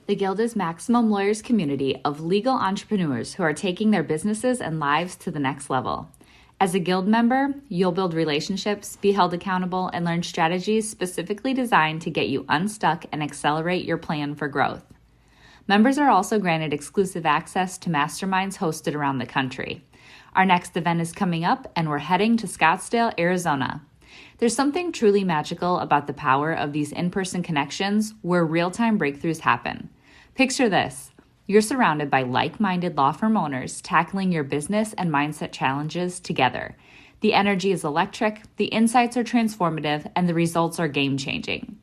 The Guild is Maximum Lawyers' community of legal entrepreneurs who are taking their businesses and lives to the next level. As a Guild member, you'll build relationships, be held accountable, and learn strategies specifically designed to get you unstuck and accelerate your plan for growth. Members are also granted exclusive access to masterminds hosted around the country. Our next event is coming up, and we're heading to Scottsdale, Arizona. There's something truly magical about the power of these in-person connections where real-time breakthroughs happen. Picture this. You're surrounded by like-minded law firm owners tackling your business and mindset challenges together. The energy is electric, the insights are transformative, and the results are game-changing.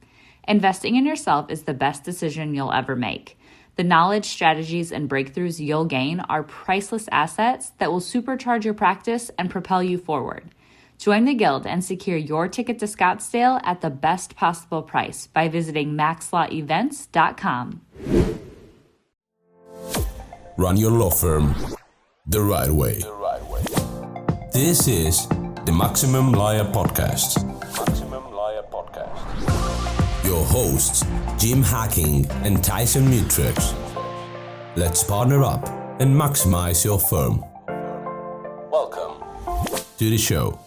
Investing in yourself is the best decision you'll ever make. The knowledge, strategies, and breakthroughs you'll gain are priceless assets that will supercharge your practice and propel you forward. Join the Guild and secure your ticket to Scottsdale at the best possible price by visiting MaxLawEvents.com. Run your law firm the right way. This is the Maximum Lawyer Podcast. Your hosts, Jim Hacking and Tyson Mutrux. Let's partner up and maximize your firm. Welcome to the show.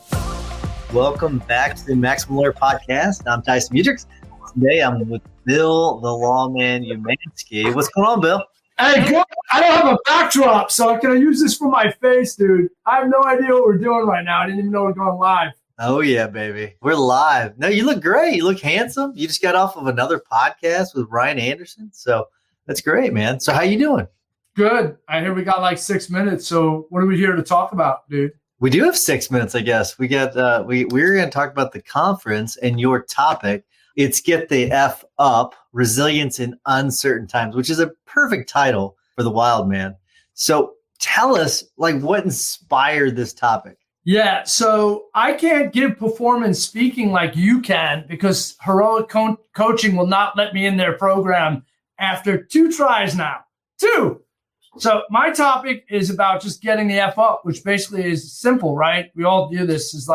Welcome back to the Maximum Lawyer Podcast. I'm Tyson Mutrux. Today I'm with Bill, the Lawman Umansky. What's going on, Bill? Hey, good. I don't have a backdrop, so can I use this for my face, dude? I have no idea what we're doing right now. I didn't even know we're going live. Oh, yeah, baby. We're live. No, you look great. You look handsome. You just got off of another podcast with Ryan Anderson. So that's great, man. So how you doing? Good. I hear we got like 6 minutes. So what are we here to talk about, dude? We do have 6 minutes, I guess. We're going to talk about the conference and your topic. It's Get the F Up, Resilience in Uncertain Times, which is a perfect title for the Wild Man. So tell us, what inspired this topic? Yeah, so I can't give performance speaking like you can because Heroic Coaching will not let me in their program after 2 tries now. 2. So my topic is about just getting the F up, which basically is simple, right? We all do this. Is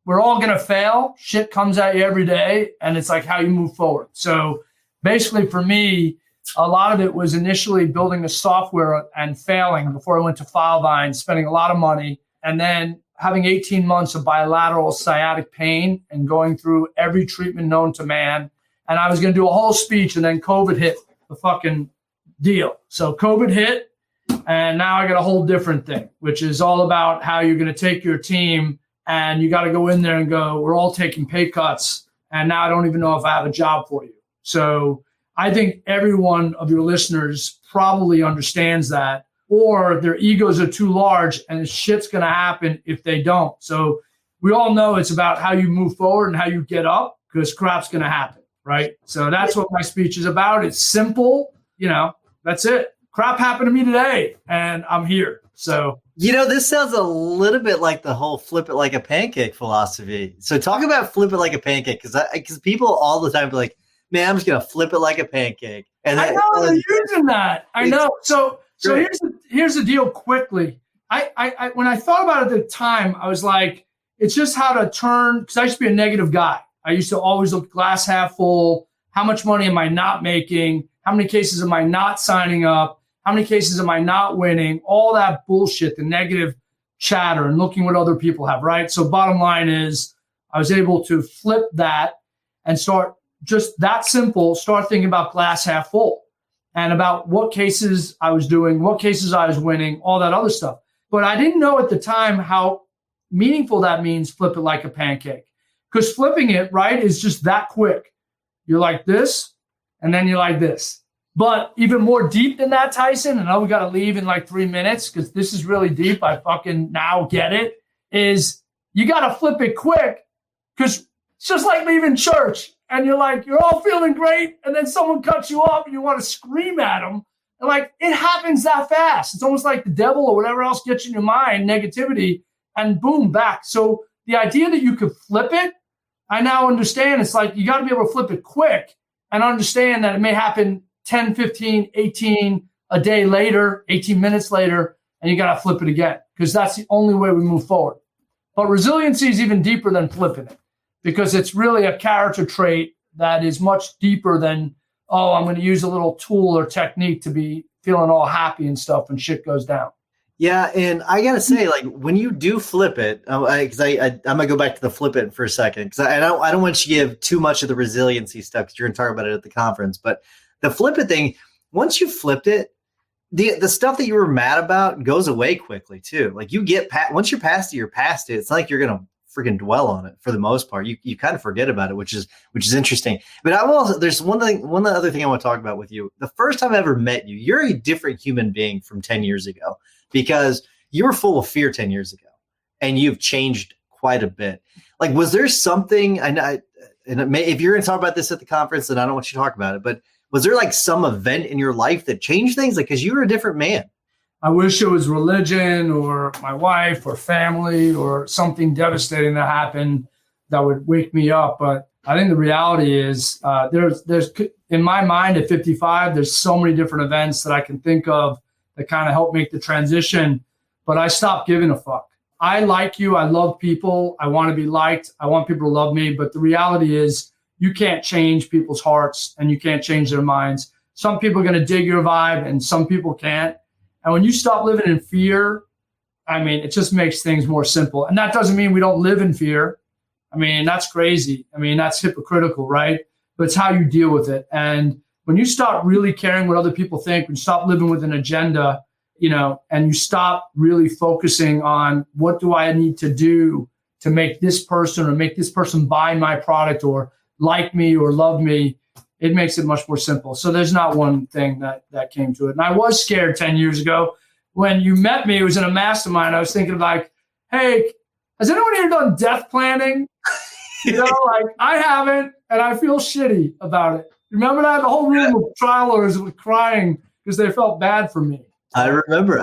we're all going to fail. Shit comes at you every day, and it's like how you move forward. So basically for me, a lot of it was initially building the software and failing before I went to Filevine, spending a lot of money, and then having 18 months of bilateral sciatic pain and going through every treatment known to man. And I was going to do a whole speech, and then COVID hit the fucking deal. So COVID hit, and now I got a whole different thing, which is all about how you're going to take your team and you got to go in there and go, we're all taking pay cuts, and now I don't even know if I have a job for you. So I think every one of your listeners probably understands that, or their egos are too large and shit's going to happen if they don't. So we all know it's about how you move forward and how you get up because crap's going to happen, right? So that's what my speech is about. It's simple, that's it. Crap happened to me today and I'm here. So, this sounds a little bit like the whole flip it like a pancake philosophy. So talk about flip it like a pancake because people all the time be like, man, I'm just going to flip it like a pancake. And I know they're using that. I know. So here's the deal quickly. I when I thought about it at the time, I was like, it's just how to turn, because I used to be a negative guy. I used to always look glass half full. How much money am I not making? How many cases am I not signing up? How many cases am I not winning? All that bullshit, the negative chatter and looking what other people have, right? So bottom line is I was able to flip that and start just that simple, start thinking about glass half full and about what cases I was doing, what cases I was winning, all that other stuff. But I didn't know at the time how meaningful that means flip it like a pancake. Because flipping it, right, is just that quick. You're like this, and then you're like this. But even more deep than that, Tyson, and I know we got to leave in like 3 minutes because this is really deep. I fucking now get it, is you got to flip it quick because it's just like leaving church. And you're all feeling great, and then someone cuts you off and you want to scream at them. And it happens that fast. It's almost like the devil or whatever else gets in your mind, negativity, and boom, back. So the idea that you could flip it, I now understand. It's like you got to be able to flip it quick and understand that it may happen 10, 15, 18 a day later, 18 minutes later, and you got to flip it again because that's the only way we move forward. But resiliency is even deeper than flipping it because it's really a character trait that is much deeper than oh, I'm going to use a little tool or technique to be feeling all happy and stuff when shit goes down. Yeah, and I gotta say, like, when you do flip it, because I'm gonna go back to the flip it for a second, because I don't want you to give too much of the resiliency stuff, because you're gonna talk about it at the conference. But the flip it thing, once you flipped it, the stuff that you were mad about goes away quickly too. Like you get once you're past it, you're past it. It's not like you're gonna freaking dwell on it for the most part. You kind of forget about it, which is interesting. But I will also, there's one other thing I want to talk about with you. The first time I ever met you, you're a different human being from 10 years ago, because you were full of fear 10 years ago, and you've changed quite a bit. Like, was there something, if you're going to talk about this at the conference, then I don't want you to talk about it, but was there like some event in your life that changed things? Like, because you were a different man. I wish it was religion or my wife or family or something devastating that happened that would wake me up. But I think the reality is there's in my mind at 55, there's so many different events that I can think of that kind of helped make the transition. But I stopped giving a fuck. I like you. I love people. I want to be liked. I want people to love me. But the reality is you can't change people's hearts and you can't change their minds. Some people are going to dig your vibe and some people can't. And when you stop living in fear, I mean, it just makes things more simple. And that doesn't mean we don't live in fear. I mean, that's crazy. I mean, that's hypocritical, right? But it's how you deal with it. And when you stop really caring what other people think, when you stop living with an agenda, and you stop really focusing on what do I need to do to make this person buy my product or like me or love me, it makes it much more simple. So there's not one thing that came to it. And I was scared 10 years ago. When you met me, it was in a mastermind. I was thinking like, hey, has anyone here done death planning? Like I haven't, and I feel shitty about it. Remember that? The whole room of trial lawyers were crying because they felt bad for me. I remember.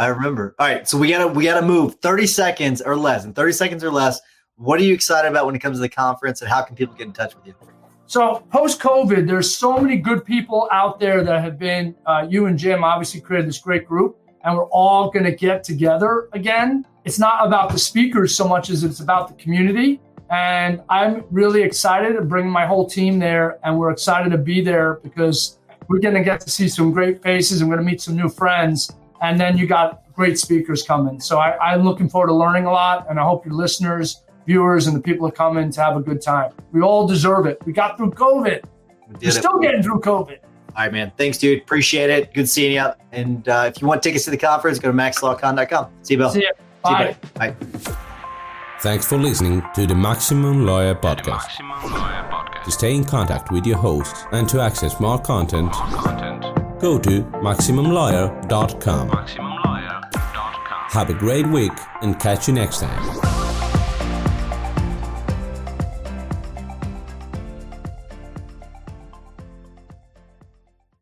All right, so we gotta move 30 seconds or less. In 30 seconds or less, what are you excited about when it comes to the conference, and how can people get in touch with you? So post-COVID, there's so many good people out there that have been, you and Jim obviously created this great group, and we're all going to get together again. It's not about the speakers so much as it's about the community. And I'm really excited to bring my whole team there, and we're excited to be there because we're going to get to see some great faces and we're going to meet some new friends. And then you got great speakers coming. So I'm looking forward to learning a lot, and I hope your listeners, viewers, and the people that come in to have a good time. We all deserve it. We got through COVID. We're still getting through COVID. All right, man. Thanks, dude. Appreciate it. Good seeing you. And if you want tickets to the conference, go to MaxLawCon.com. See you, Bill. See you. Bye. Bye. Thanks for listening to the Maximum Lawyer Podcast. To stay in contact with your hosts and to access more content, go to MaximumLawyer.com. Have a great week and catch you next time.